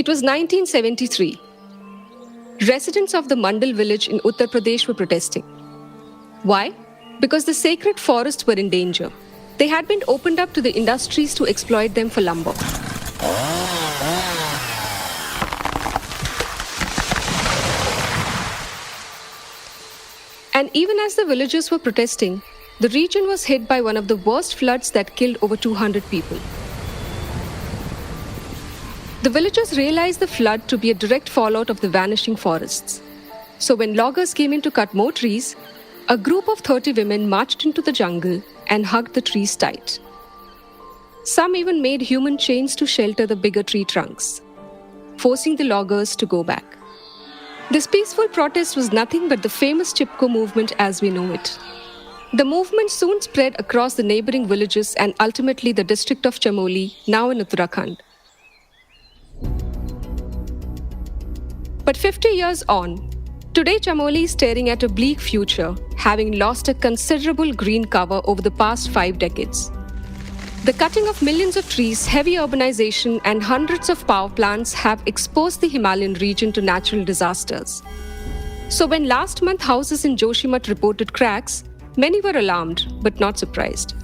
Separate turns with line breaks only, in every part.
It was 1973. Residents of the Mandal village in Uttar Pradesh were protesting. Why? Because the sacred forests were in danger. They had been opened up to the industries to exploit them for lumber. And even as the villagers were protesting, the region was hit by one of the worst floods that killed over 200 people. The villagers realized the flood to be a direct fallout of the vanishing forests. So when loggers came in to cut more trees, a group of 30 women marched into the jungle and hugged the trees tight. Some even made human chains to shelter the bigger tree trunks, forcing the loggers to go back. This peaceful protest was nothing but the famous Chipko movement as we know it. The movement soon spread across the neighboring villages and ultimately the district of Chamoli, now in Uttarakhand. But 50 years on, today Chamoli is staring at a bleak future, having lost a considerable green cover over the past 5 decades. The cutting of millions of trees, heavy urbanization, and hundreds of power plants have exposed the Himalayan region to natural disasters. So when last month houses in Joshimath reported cracks, many were alarmed but not surprised.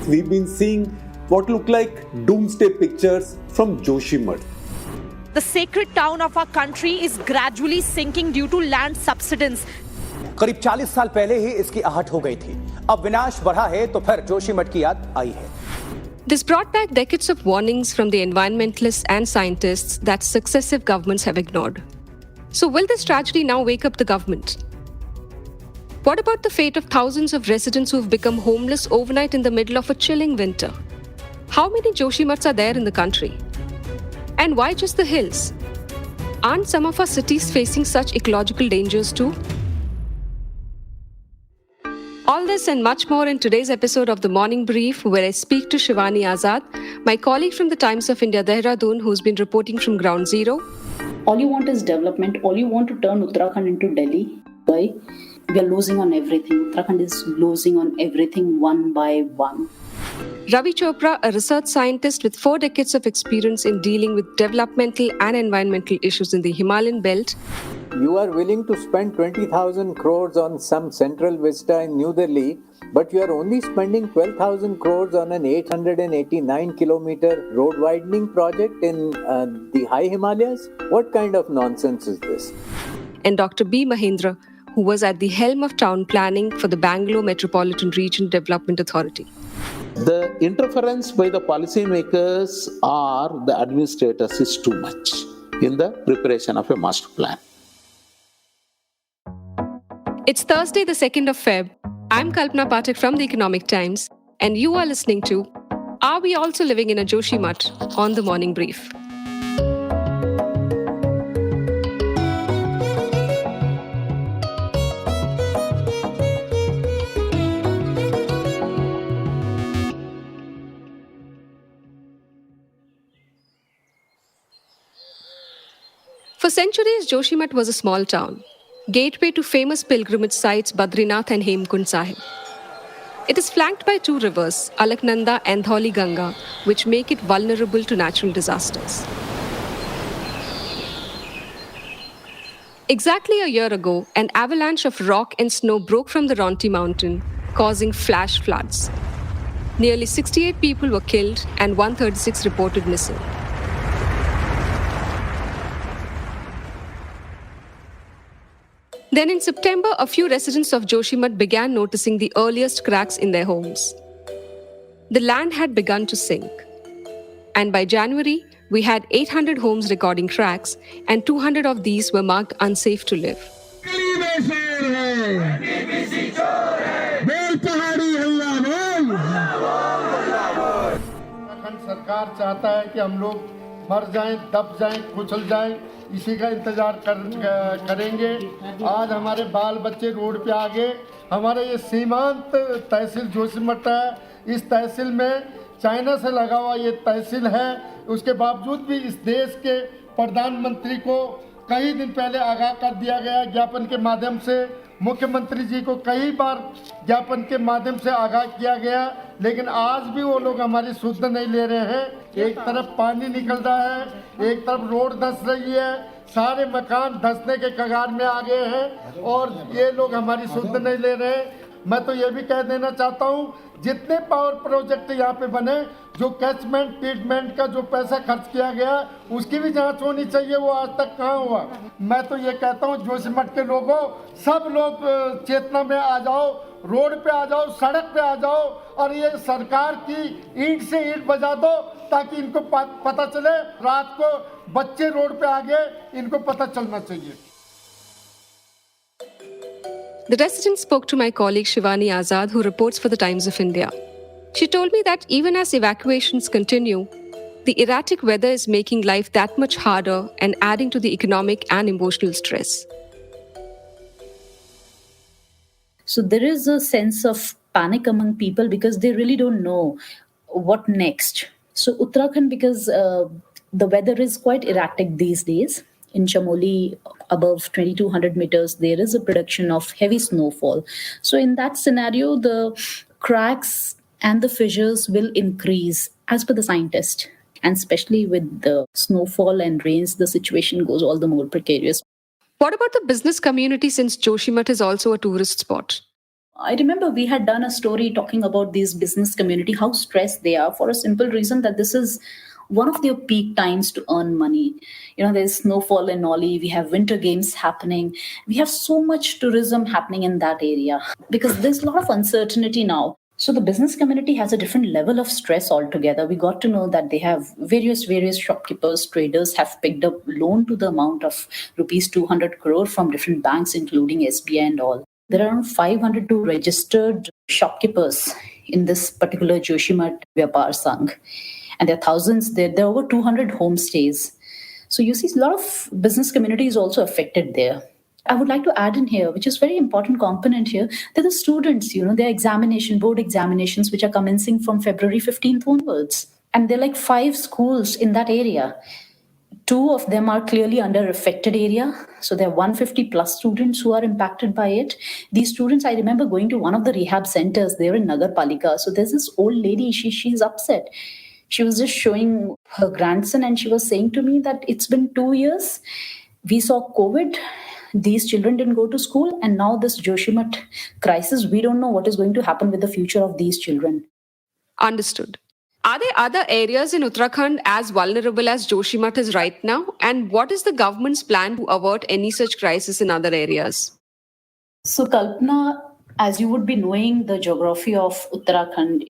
We've been seeing what look like doomsday pictures from Joshimath.
The sacred town of our country is gradually sinking due to land subsidence.
करीब 40 साल पहले ही इसकी आहट हो गई थी. अब विनाश बढ़ा है तो फिर जोशीमठ की याद आई है.
This brought back decades of warnings from the environmentalists and scientists that successive governments have ignored. So will this tragedy now wake up the government? What about the fate of thousands of residents who've become homeless overnight in the middle of a chilling winter? How many Joshimaths are there in the country? And why just the hills? Aren't some of our cities facing such ecological dangers too? All this and much more in today's episode of The Morning Brief, where I speak to Shivani Azad, my colleague from the Times of India, Dehradun, who's been reporting from Ground Zero.
All you want is development. All you want to turn Uttarakhand into Delhi. Why? We are losing on everything. Uttarakhand is losing on everything one by one.
Ravi Chopra, a research scientist with 4 decades of experience in dealing with developmental and environmental issues in the Himalayan belt.
You are willing to spend 20,000 crores on some central vista in New Delhi, but you are only spending 12,000 crores on an 889-kilometer road widening project in the high Himalayas? What kind of nonsense is this?
And Dr. B. Mahendra, who was at the helm of town planning for the Bangalore Metropolitan Region Development Authority.
The interference by the policymakers or the administrators is too much in the preparation of a master plan.
It's Thursday, the 2nd of Feb. I'm Kalpana Pathak from the Economic Times, and you are listening to Are We Also Living in a Joshimath on The Morning Brief? For centuries, Joshimath was a small town, gateway to famous pilgrimage sites Badrinath and Hemkund Sahib. It is flanked by 2 rivers, Alaknanda and Dhauli Ganga, which make it vulnerable to natural disasters. Exactly a year ago, an avalanche of rock and snow broke from the Ronti mountain, causing flash floods. Nearly 68 people were killed and 136 reported missing. Then in September, a few residents of Joshimath began noticing the earliest cracks in their homes. The land had begun to sink. And by January, we had 800 homes recording cracks, and 200 of these were marked unsafe to live.
सरकार चाहता है कि हम लोग मर जाएं, दब जाएं, कुचल जाएं, इसी का इंतजार करेंगे। आज हमारे बाल बच्चे रोड पे आ गए। हमारे ये सीमांत तहसील जोशीमठ है। इस तहसील में चाइना से लगा हुआ ये तहसील है। उसके बावजूद भी इस देश के प्रधानमंत्री को कई दिन पहले आगाह कर दिया गया ज्ञापन के माध्यम से। मुख्यमंत्री जी को कई बार ज्ञापन के माध्यम से आगाह किया गया, लेकिन आज भी वो लोग हमारी सुध नहीं ले रहे हैं। एक तरफ पानी निकल रहा है, एक तरफ रोड धंस रही है, सारे मकान धंसने के कगार में आ गए हैं और ये लोग हमारी सुध नहीं ले रहे हैं। मैं तो ये भी कह देना चाहता हूँ, जितने पावर प्रोजेक्ट यहाँ पे बने, जो कैचमेंट ट्रीटमेंट का जो पैसा खर्च किया गया उसकी भी जांच होनी चाहिए, वो आज तक कहाँ हुआ। मैं तो ये कहता हूँ जोशीमठ के लोगों, सब लोग चेतना में आ जाओ, रोड पे आ जाओ, सड़क पे आ जाओ और ये सरकार की ईंट से ईंट बजा दो ताकि इनको पता चले। रात को बच्चे रोड पे आ गए, इनको पता चलना चाहिए।
The resident spoke to my colleague Shivani Azad, who reports for the Times of India. She told me that even as evacuations continue, the erratic weather is making life that much harder and adding to the economic and emotional stress.
So there is a sense of panic among people because they really don't know what next. So Uttarakhand, because the weather is quite erratic these days. In Chamoli, above 2200 meters, there is a prediction of heavy snowfall. So in that scenario, the cracks and the fissures will increase as per the scientist. And especially with the snowfall and rains, the situation goes all the more precarious.
What about the business community, since Joshimath is also a tourist spot?
I remember we had done a story talking about these business community, how stressed they are, for a simple reason that this is one of their peak times to earn money. There's snowfall in Oli, we have winter games happening, we have so much tourism happening in that area because there's a lot of uncertainty now. So the business community has a different level of stress altogether. We got to know that they have various shopkeepers, traders have picked up loan to the amount of rupees 200 crore from different banks, including SBI and all. There are around 502 registered shopkeepers in this particular Joshimath Vyapar Sangh. And there are thousands, there are over 200 homestays. So you see a lot of business community is also affected there. I would like to add in here, which is very important component here, that the students, their board examinations, which are commencing from February 15th onwards. And there are like 5 schools in that area. 2 of them are clearly under affected area. So there are 150 plus students who are impacted by it. These students, I remember going to one of the rehab centers there in Nagar Palika. So there's this old lady, she's upset. She was just showing her grandson and she was saying to me that it's been 2 years. We saw COVID. These children didn't go to school. And now this Joshimath crisis, we don't know what is going to happen with the future of these children.
Understood. Are there other areas in Uttarakhand as vulnerable as Joshimath is right now? And what is the government's plan to avert any such crisis in other areas?
So Kalpana, as you would be knowing the geography of Uttarakhand,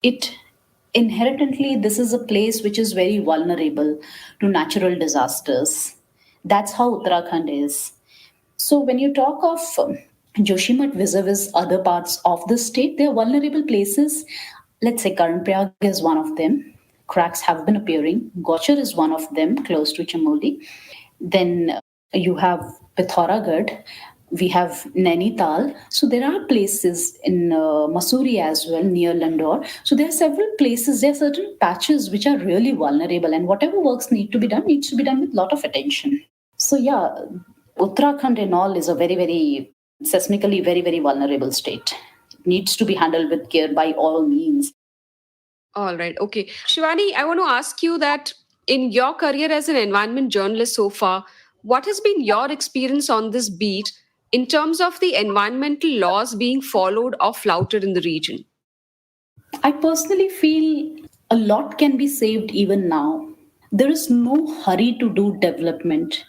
inherently, this is a place which is very vulnerable to natural disasters. That's how Uttarakhand is. So when you talk of Joshimath vis-a-vis other parts of the state, they are vulnerable places. Let's say Karanprayag is one of them. Cracks have been appearing. Gochar is one of them, close to Chamoli. Then you have Pithoragarh. We have Nainital. So there are places in Mussoorie as well, near Landore. So there are several places, there are certain patches which are really vulnerable, and whatever works needs to be done with a lot of attention. So yeah, Uttarakhand and all is a very, very seismically very, very vulnerable state. It needs to be handled with care by all means.
All right. Okay. Shivani, I want to ask you that in your career as an environment journalist so far, what has been your experience on this beat in terms of the environmental laws being followed or flouted in the region?
I personally feel a lot can be saved even now. There is no hurry to do development.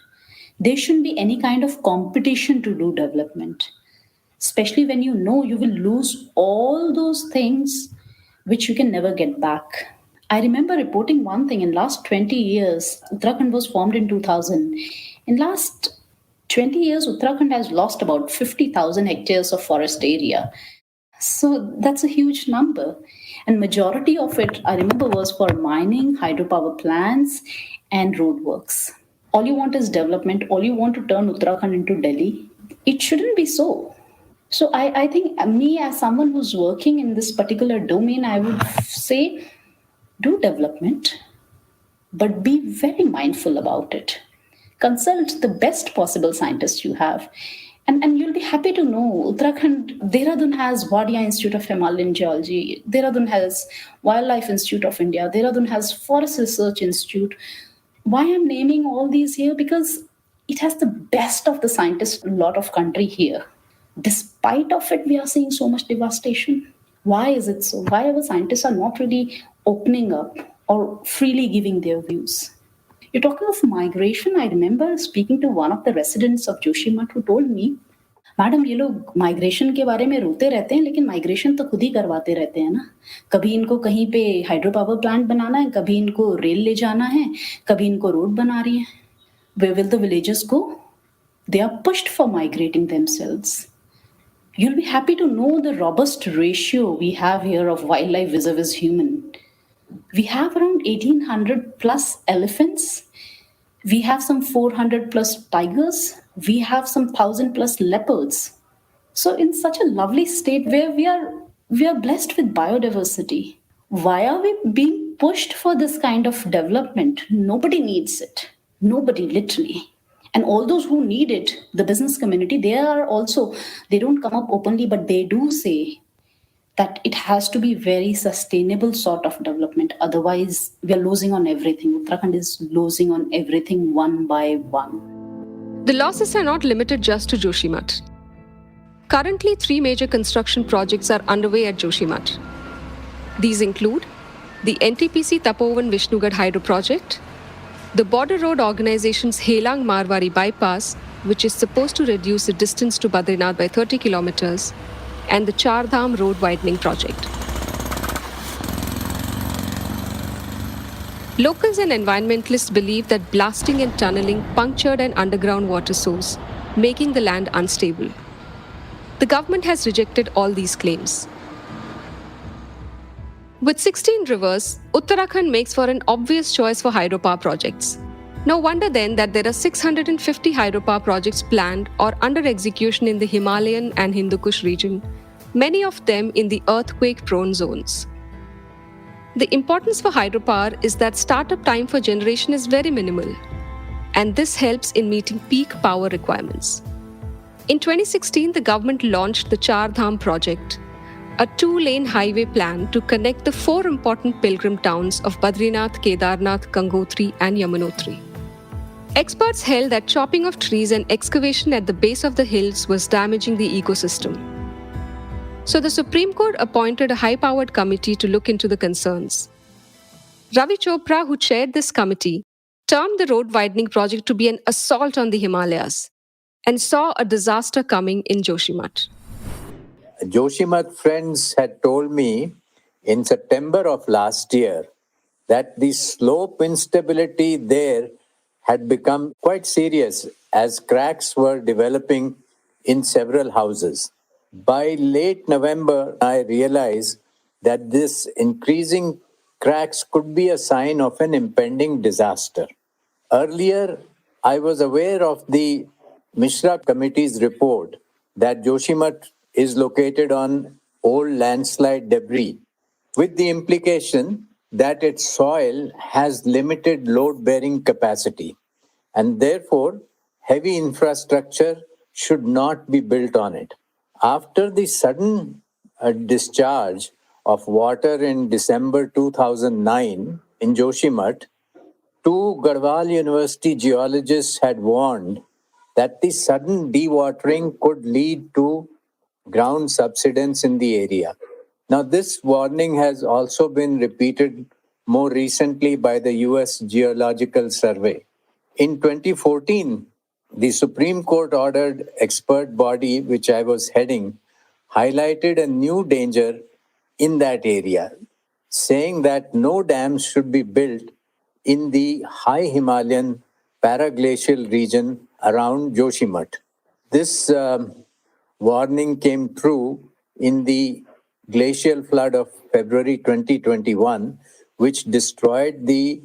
There shouldn't be any kind of competition to do development, especially when you know you will lose all those things which you can never get back. I remember reporting one thing. In last 20 years, Uttarakhand was formed in 2000. In last 20 years, Uttarakhand has lost about 50,000 hectares of forest area. So that's a huge number. And majority of it, I remember, was for mining, hydropower plants, and roadworks. All you want is development. All you want to turn Uttarakhand into Delhi. It shouldn't be so. So I think me as someone who's working in this particular domain, I would say do development, but be very mindful about it. Consult the best possible scientists you have. And you'll be happy to know Uttarakhand, Dehradun has Wadia Institute of Himalayan Geology, Dehradun has Wildlife Institute of India, Dehradun has Forest Research Institute. Why I'm naming all these here? Because it has the best of the scientists, a lot of country here. Despite of it, we are seeing so much devastation. Why is it so? Why our scientists are not really opening up or freely giving their views? You're talking of migration. I remember speaking to one of the residents of Joshimath who told me, madam ये लोग migration के बारे में रोते रहते हैं लेकिन migration तो खुद ही करवाते रहते हैं ना. कभी इनको कहीं पे हाइड्रो पावर प्लांट बनाना है, कभी इनको रेल ले जाना है, कभी इनको रोड बना रही है. Where will the villagers go? They are pushed for migrating themselves. You'll be happy to know the robust ratio we have here of wildlife vis-a-vis human. We have around 1800 plus elephants. We have some 400 plus tigers. We have some 1000 plus leopards. So in such a lovely state where we are blessed with biodiversity, why are we being pushed for this kind of development? Nobody needs it. Nobody, literally. And all those who need it, the business community, they don't come up openly, but they do say that it has to be very sustainable sort of development. Otherwise, we are losing on everything. Uttarakhand is losing on everything one by one.
The losses are not limited just to Joshimath. Currently, 3 major construction projects are underway at Joshimath. These include the NTPC Tapovan Vishnugad Hydro Project, the Border Road Organization's Helang Marwari Bypass, which is supposed to reduce the distance to Badrinath by 30 kilometers, and the Char Dham Road Widening Project. Locals and environmentalists believe that blasting and tunneling punctured an underground water source, making the land unstable. The government has rejected all these claims. With 16 rivers, Uttarakhand makes for an obvious choice for hydropower projects. No wonder then that there are 650 hydropower projects planned or under execution in the Himalayan and Hindu Kush region, many of them in the earthquake-prone zones. The importance for hydropower is that startup time for generation is very minimal, and this helps in meeting peak power requirements. In 2016, the government launched the Char Dham project, a 2-lane highway plan to connect the 4 important pilgrim towns of Badrinath, Kedarnath, Gangotri, and Yamunotri. Experts held that chopping of trees and excavation at the base of the hills was damaging the ecosystem. So the Supreme Court appointed a high-powered committee to look into the concerns. Ravi Chopra, who chaired this committee, termed the road widening project to be an assault on the Himalayas and saw a disaster coming in Joshimath.
Joshimath friends had told me in September of last year that the slope instability there had become quite serious as cracks were developing in several houses. By late November, I realized that this increasing cracks could be a sign of an impending disaster. Earlier, I was aware of the Mishra Committee's report that Joshimath is located on old landslide debris, with the implication that its soil has limited load-bearing capacity, and therefore heavy infrastructure should not be built on it. After the sudden discharge of water in December 2009 in Joshimath, 2 Garhwal University geologists had warned that the sudden dewatering could lead to ground subsidence in the area. Now, this warning has also been repeated more recently by the US Geological Survey. In 2014, the Supreme Court ordered expert body, which I was heading, highlighted a new danger in that area, saying that no dams should be built in the high Himalayan paraglacial region around Joshimath. This warning came true in the glacial flood of February 2021, which destroyed the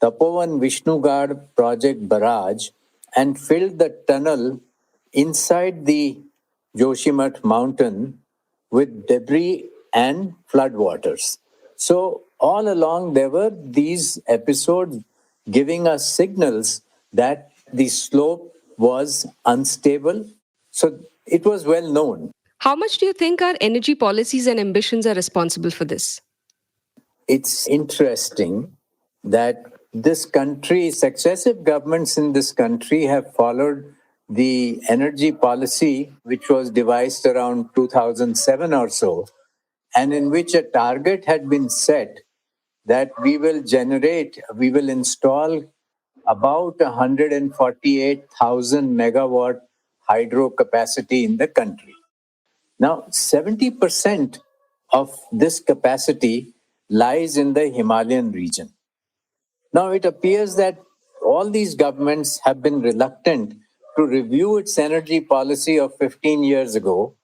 Tapovan Vishnugad project barrage and filled the tunnel inside the Joshimath mountain with debris and floodwaters. So all along there were these episodes giving us signals that The slope was unstable, so it was well known.
How much do you think our energy policies and ambitions are responsible for this?
It's interesting that this country, successive governments in this country have followed the energy policy which was devised around 2007 or so, and in which a target had been set that we will install about 148,000 megawatt hydro capacity in the country. Now, 70% of this capacity lies in the Himalayan region. Now, it appears that all these governments have been reluctant to review its energy policy of 15 years ago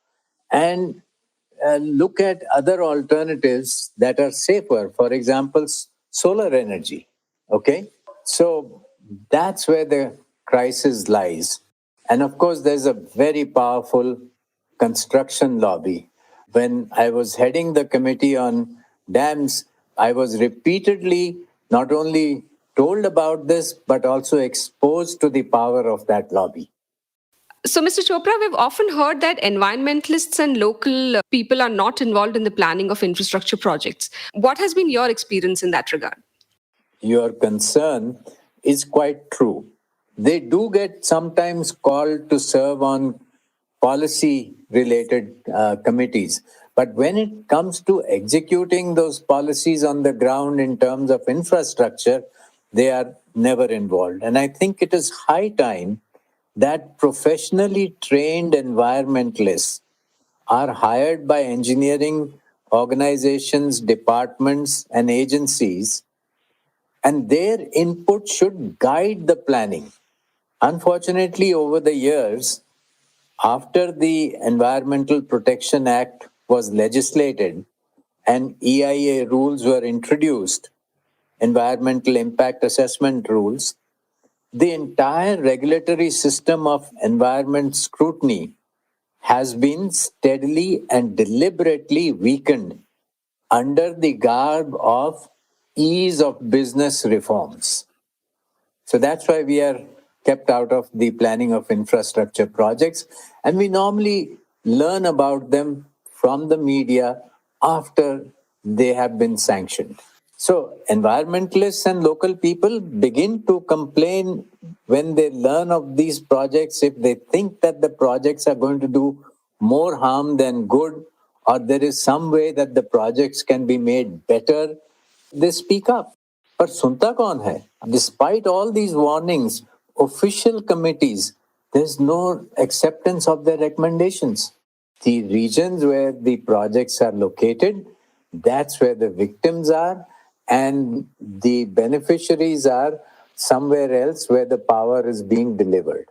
and look at other alternatives that are safer. For example, solar energy. Okay? So that's where the crisis lies. And of course, there's a very powerful construction lobby. When I was heading the committee on dams, I was repeatedly not only told about this, but also exposed to the power of that lobby.
So, Mr. Chopra, we've often heard that environmentalists and local people are not involved in the planning of infrastructure projects. What has been your experience in that regard?
Your concern is quite true. They do get sometimes called to serve on policy related committees. But when it comes to executing those policies on the ground in terms of infrastructure, they are never involved. And I think it is high time that professionally trained environmentalists are hired by engineering organizations, departments, and agencies, and their input should guide the planning. Unfortunately, over the years, after the Environmental Protection Act was legislated and EIA rules were introduced, environmental impact assessment rules, the entire regulatory system of environment scrutiny has been steadily and deliberately weakened under the garb of ease of business reforms. So that's why we are kept out of the planning of infrastructure projects. And we normally learn about them from the media after they have been sanctioned. So environmentalists and local people begin to complain when they learn of these projects. If they think that the projects are going to do more harm than good, or there is some way that the projects can be made better, they speak up. But sunta kaun hai? Despite all these warnings, official committees, there's no acceptance of their recommendations. The regions where the projects are located, that's where the victims are, and the beneficiaries are somewhere else where the power is being delivered.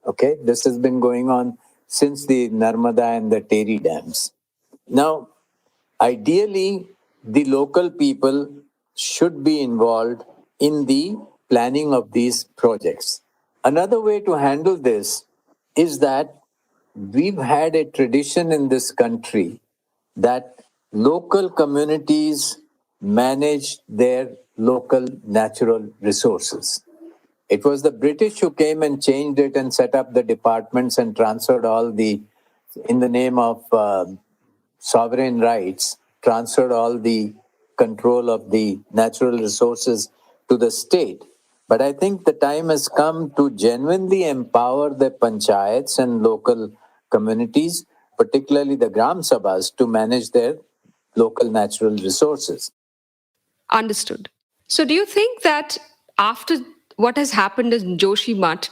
Okay, this has been going on since the Narmada and the Teri dams. Now, ideally, the local people should be involved in the planning of these projects. Another way to handle this is that we've had a tradition in this country that local communities manage their local natural resources. It was the British who came and changed it and set up the departments and transferred all the, in the name of sovereign rights, transferred all the control of the natural resources to the state. But I think the time has come to genuinely empower the panchayats and local communities, particularly the Gram Sabhas, to manage their local natural resources.
Understood. So, do you think that after what has happened in Joshimath,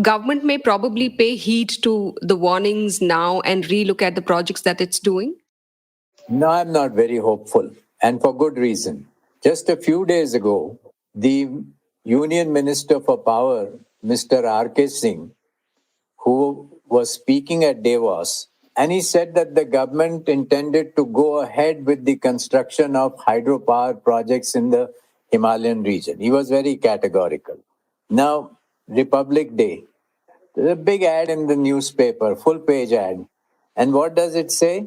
government may probably pay heed to the warnings now and relook at the projects that it's doing?
No, I'm not very hopeful, and for good reason. Just a few days ago, the Union Minister for Power, Mr. R.K. Singh, who was speaking at Davos, and he said that the government intended to go ahead with the construction of hydropower projects in the Himalayan region. He was very categorical. Now, Republic Day, there's a big ad in the newspaper, full page ad. And what does it say?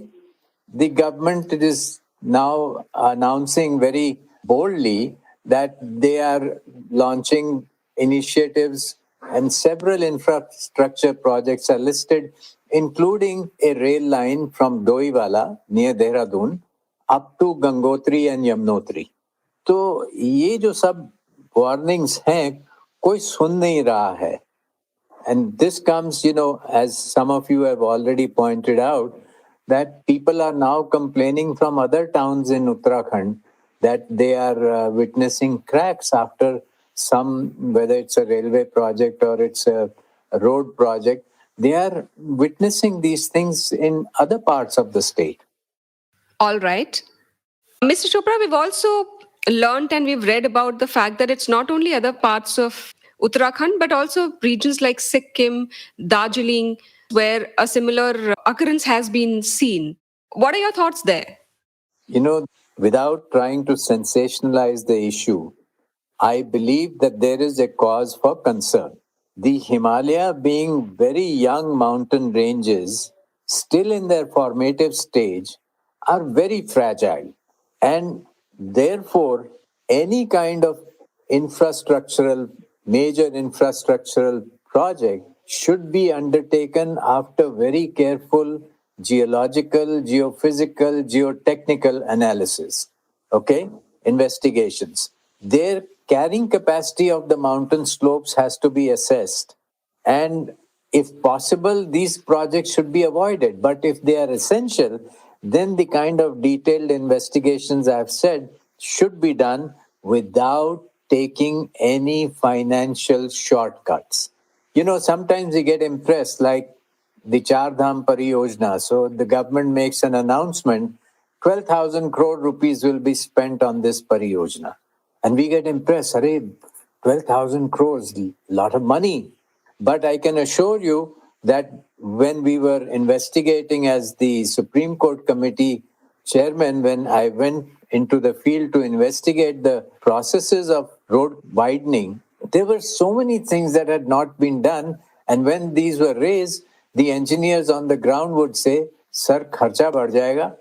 The government is now announcing very boldly that they are launching initiatives And several infrastructure projects are listed, including a rail line from Doiwala near Dehradun up to Gangotri and Yamunotri. तो ये जो सब warnings हैं कोई सुन नहीं रहा है. And this comes, as some of you have already pointed out, that people are now complaining from other towns in Uttarakhand that they are witnessing cracks after whether it's a railway project or it's a road project, they are witnessing these things in other parts of the state.
All right. Mr. Chopra, we've also learned and we've read about the fact that it's not only other parts of Uttarakhand, but also regions like Sikkim, Darjeeling, where a similar occurrence has been seen. What are your thoughts there?
Without trying to sensationalize the issue, I believe that there is a cause for concern. The Himalaya being very young mountain ranges, still in their formative stage, are very fragile. And therefore, any kind of major infrastructural project should be undertaken after very careful geological, geophysical, geotechnical analysis. Okay? Investigations. Their carrying capacity of the mountain slopes has to be assessed. And if possible, these projects should be avoided. But if they are essential, then the kind of detailed investigations I've said should be done without taking any financial shortcuts. Sometimes we get impressed, like the Char Dham Pariyojana. So the government makes an announcement, 12,000 crore rupees will be spent on this Pariyojana. And we get impressed, 12,000 crores, a lot of money. But I can assure you that when we were investigating as the Supreme Court Committee chairman, when I went into the field to investigate the processes of road widening, there were so many things that had not been done. And when these were raised, the engineers on the ground would say, Sir, kharcha badh jayega.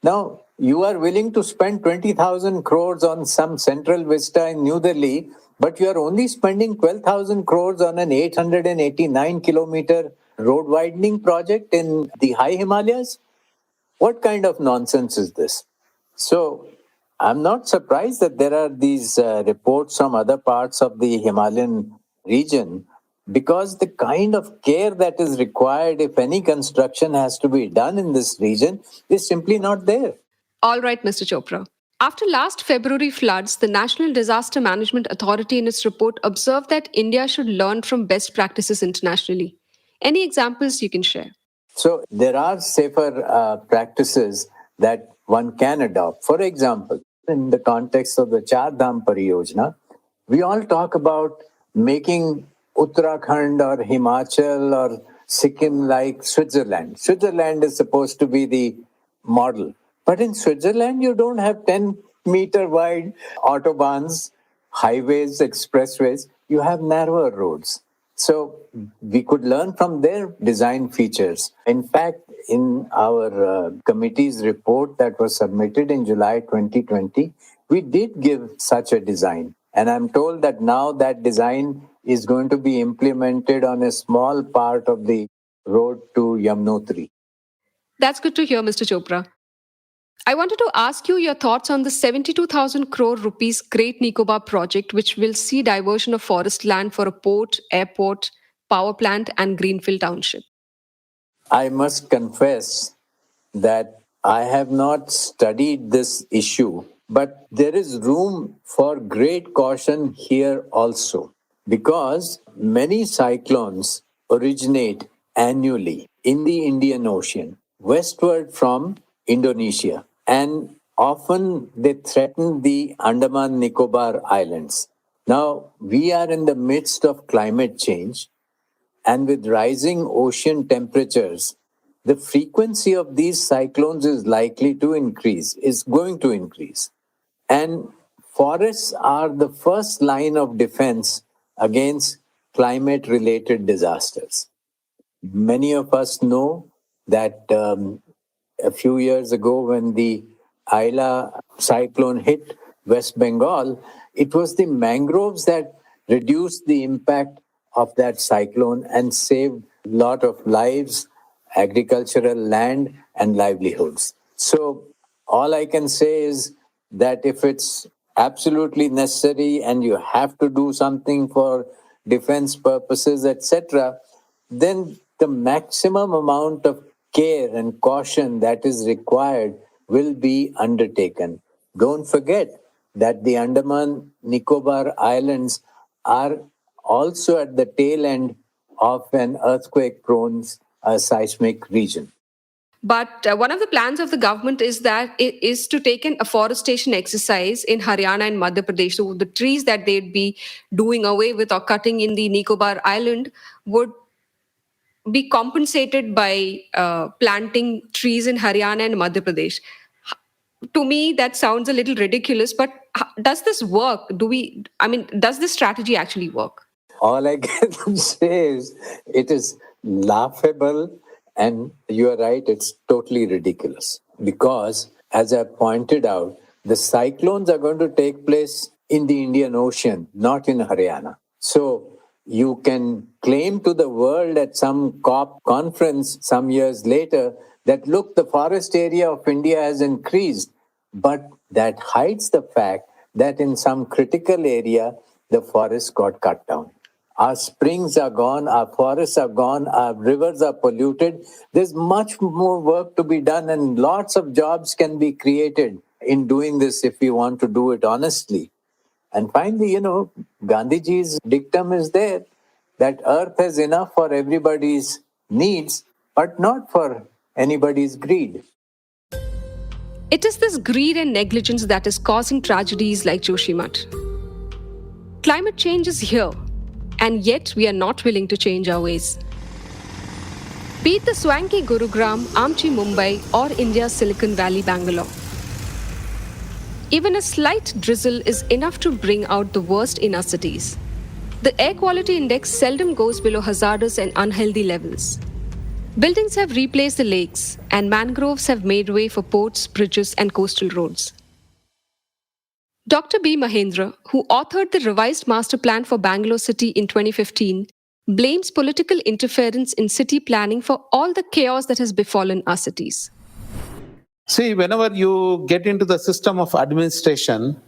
Now, you are willing to spend 20,000 crores on some central vista in New Delhi, but you are only spending 12,000 crores on an 889 kilometer road widening project in the high Himalayas? What kind of nonsense is this? So, I'm not surprised that there are these reports from other parts of the Himalayan region, because the kind of care that is required if any construction has to be done in this region is simply not there.
All right, Mr. Chopra. After last February floods, the National Disaster Management Authority in its report observed that India should learn from best practices internationally. Any examples you can share?
So there are safer practices that one can adopt. For example, in the context of the Char Dham Pariyojana, we all talk about making Uttarakhand or Himachal or Sikkim like Switzerland. Switzerland is supposed to be the model. But in Switzerland, you don't have 10-meter wide autobahns, highways, expressways. You have narrower roads. So we could learn from their design features. In fact, in our committee's report that was submitted in July 2020, we did give such a design. And I'm told that now that design is going to be implemented on a small part of the road to Yamunotri.
That's good to hear, Mr. Chopra. I wanted to ask you your thoughts on the 72,000 crore rupees Great Nicobar project, which will see diversion of forest land for a port, airport, power plant, and greenfield township.
I must confess that I have not studied this issue, but there is room for great caution here also, because many cyclones originate annually in the Indian Ocean, westward from Indonesia, and often they threaten the Andaman Nicobar Islands. Now, we are in the midst of climate change, and with rising ocean temperatures, the frequency of these cyclones is going to increase. And forests are the first line of defense against climate-related disasters. Many of us know that a few years ago when the Aila cyclone hit West Bengal, it was the mangroves that reduced the impact of that cyclone and saved a lot of lives, agricultural land, and livelihoods. So, all I can say is that if it's absolutely necessary and you have to do something for defense purposes, etc., then the maximum amount of care and caution that is required will be undertaken. Don't forget that the Andaman Nicobar Islands are also at the tail end of an earthquake prone seismic region.
But one of the plans of the government is to take an afforestation exercise in Haryana and Madhya Pradesh. So the trees that they'd be doing away with or cutting in the Nicobar Island would be compensated by planting trees in Haryana and Madhya Pradesh. To me, that sounds a little ridiculous, but does this work? Does this strategy actually work?
All I can say is it is laughable, and you are right, it's totally ridiculous. Because, as I pointed out, the cyclones are going to take place in the Indian Ocean, not in Haryana. So, you can claim to the world at some COP conference some years later that, look, the forest area of India has increased, but that hides the fact that in some critical area, the forest got cut down. Our springs are gone, our forests are gone, our rivers are polluted. There's much more work to be done, and lots of jobs can be created in doing this if we want to do it honestly. And finally, Gandhiji's dictum is there that earth has enough for everybody's needs, but not for anybody's greed.
It is this greed and negligence that is causing tragedies like Joshimath. Climate change is here, and yet we are not willing to change our ways. Be it the swanky Gurugram, Amchi Mumbai, or India's Silicon Valley Bangalore. Even a slight drizzle is enough to bring out the worst in our cities. The air quality index seldom goes below hazardous and unhealthy levels. Buildings have replaced the lakes, and mangroves have made way for ports, bridges, and coastal roads. Dr. B. Mahendra, who authored the revised master plan for Bangalore City in 2015, blames political interference in city planning for all the chaos that has befallen our cities.
See, whenever you get into the system of administration,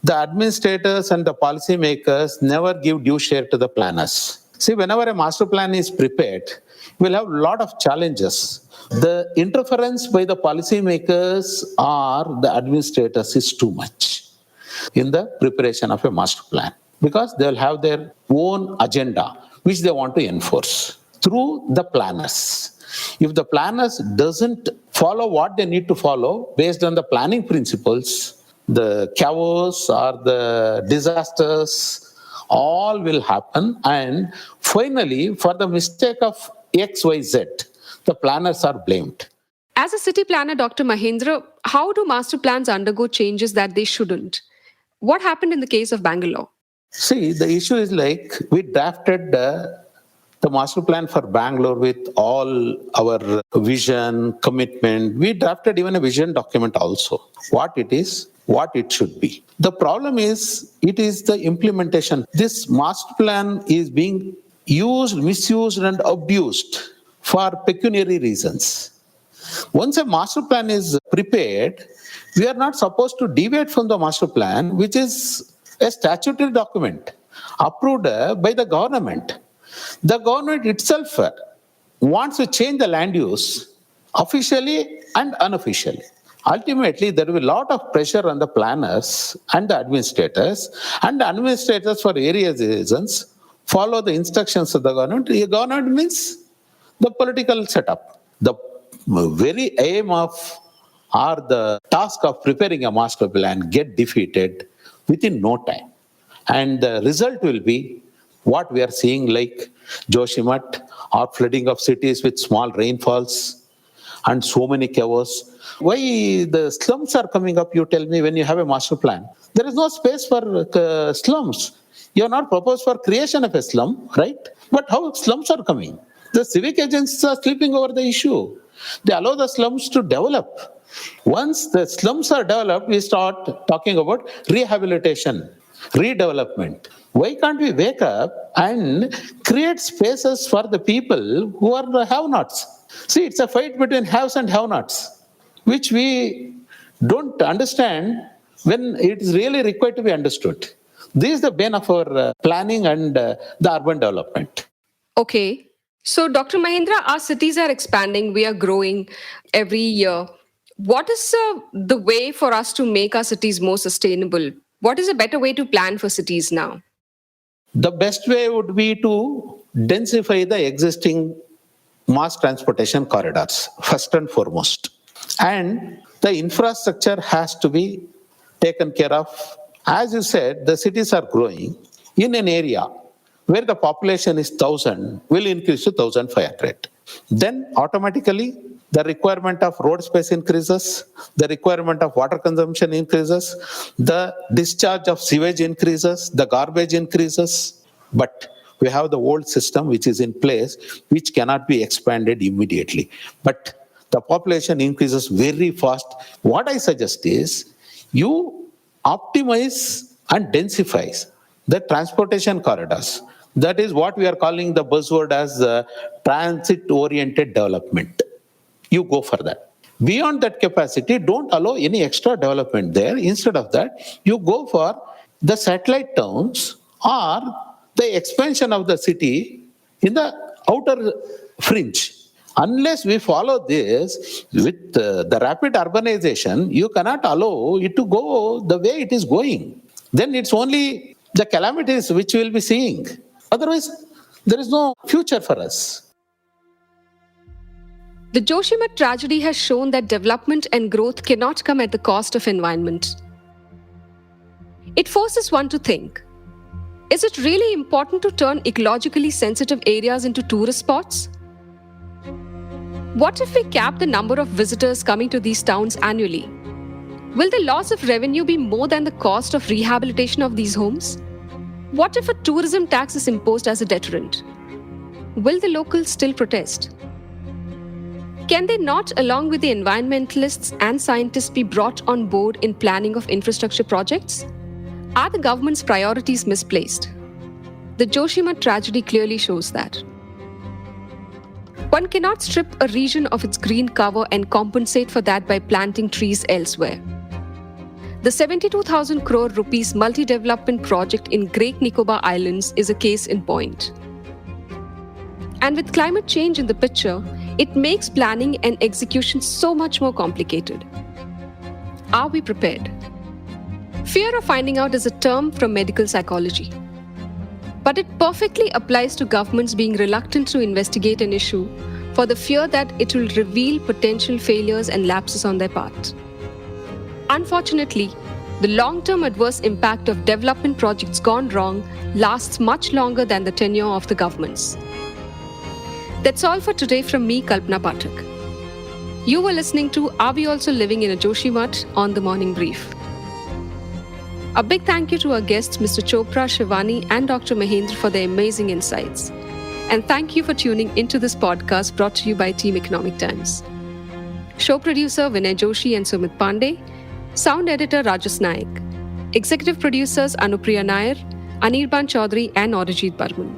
the administrators and the policymakers never give due share to the planners. See, whenever a master plan is prepared, we'll have a lot of challenges. The interference by the policymakers or the administrators is too much in the preparation of a master plan, because they'll have their own agenda which they want to enforce through the planners. If the planners doesn't follow what they need to follow based on the planning principles, the chaos or the disasters all will happen, and finally, for the mistake of XYZ, the planners are blamed.
As a city planner, Dr. Mahendra, how do master plans undergo changes that they shouldn't? What happened in the case of Bangalore?
See, the issue is like we drafted the master plan for Bangalore with all our vision, commitment. We drafted even a vision document also. What it is, what it should be. The problem is, it is the implementation. This master plan is being used, misused, and abused for pecuniary reasons. Once a master plan is prepared, we are not supposed to deviate from the master plan, which is a statutory document approved by the government. The government itself wants to change the land use officially and unofficially. Ultimately, there will be a lot of pressure on the planners and the administrators for various reasons follow the instructions of the government. The government means the political setup. The very aim of or the task of preparing a master plan get defeated within no time. And the result will be what we are seeing, like Joshimath, or flooding of cities with small rainfalls and so many chaos. Why the slums are coming up, you tell me, when you have a master plan? There is no space for slums. You are not proposed for creation of a slum, right? But how slums are coming? The civic agencies are sleeping over the issue. They allow the slums to develop. Once the slums are developed, we start talking about rehabilitation, redevelopment. Why can't we wake up and create spaces for the people who are the have-nots? See, it's a fight between haves and have-nots, which we don't understand when it is really required to be understood. This is the bane of our planning and the urban development.
Okay. So, Dr. Mahindra, our cities are expanding, we are growing every year. What is the way for us to make our cities more sustainable? What is a better way to plan for cities now?
The best way would be to densify the existing mass transportation corridors, first and foremost. And the infrastructure has to be taken care of. As you said, the cities are growing in an area where the population is 1,000 will increase to 1,500. Then automatically the requirement of road space increases, the requirement of water consumption increases, the discharge of sewage increases, the garbage increases. But we have the old system which is in place, which cannot be expanded immediately. But the population increases very fast. What I suggest is you optimize and densify the transportation corridors. That is what we are calling the buzzword as transit-oriented development. You go for that. Beyond that capacity, don't allow any extra development there. Instead of that, you go for the satellite towns or the expansion of the city in the outer fringe. Unless we follow this with the rapid urbanization, you cannot allow it to go the way it is going. Then it's only the calamities which we will be seeing. Otherwise, there is no future for us.
The Joshimath tragedy has shown that development and growth cannot come at the cost of environment. It forces one to think, is it really important to turn ecologically sensitive areas into tourist spots? What if we cap the number of visitors coming to these towns annually? Will the loss of revenue be more than the cost of rehabilitation of these homes? What if a tourism tax is imposed as a deterrent? Will the locals still protest? Can they not, along with the environmentalists and scientists, be brought on board in planning of infrastructure projects? Are the government's priorities misplaced? The Joshimath tragedy clearly shows that. One cannot strip a region of its green cover and compensate for that by planting trees elsewhere. The 72,000 crore rupees multi-development project in Great Nicobar Islands is a case in point. And with climate change in the picture, it makes planning and execution so much more complicated. Are we prepared? Fear of finding out is a term from medical psychology. But it perfectly applies to governments being reluctant to investigate an issue for the fear that it will reveal potential failures and lapses on their part. Unfortunately, the long-term adverse impact of development projects gone wrong lasts much longer than the tenure of the governments. That's all for today from me, Kalpana Pathak. You were listening to Are We Also Living in a Joshimath on The Morning Brief. A big thank you to our guests, Mr. Chopra, Shivani, and Dr. Mahendra for their amazing insights. And thank you for tuning into this podcast brought to you by Team Economic Times. Show producer Vinay Joshi and Sumit Pandey. Sound editor Rajas Naik. Executive producers Anupriya Nair, Anirban Chaudhary, and Arijit Barman.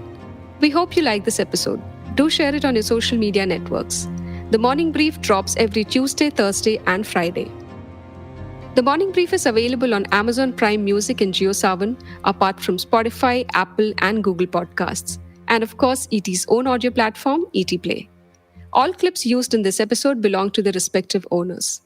We hope you like this episode. Do share it on your social media networks. The Morning Brief drops every Tuesday, Thursday, and Friday. The Morning Brief is available on Amazon Prime Music and JioSaavn, apart from Spotify, Apple, and Google Podcasts. And of course, ET's own audio platform, ET Play. All clips used in this episode belong to their respective owners.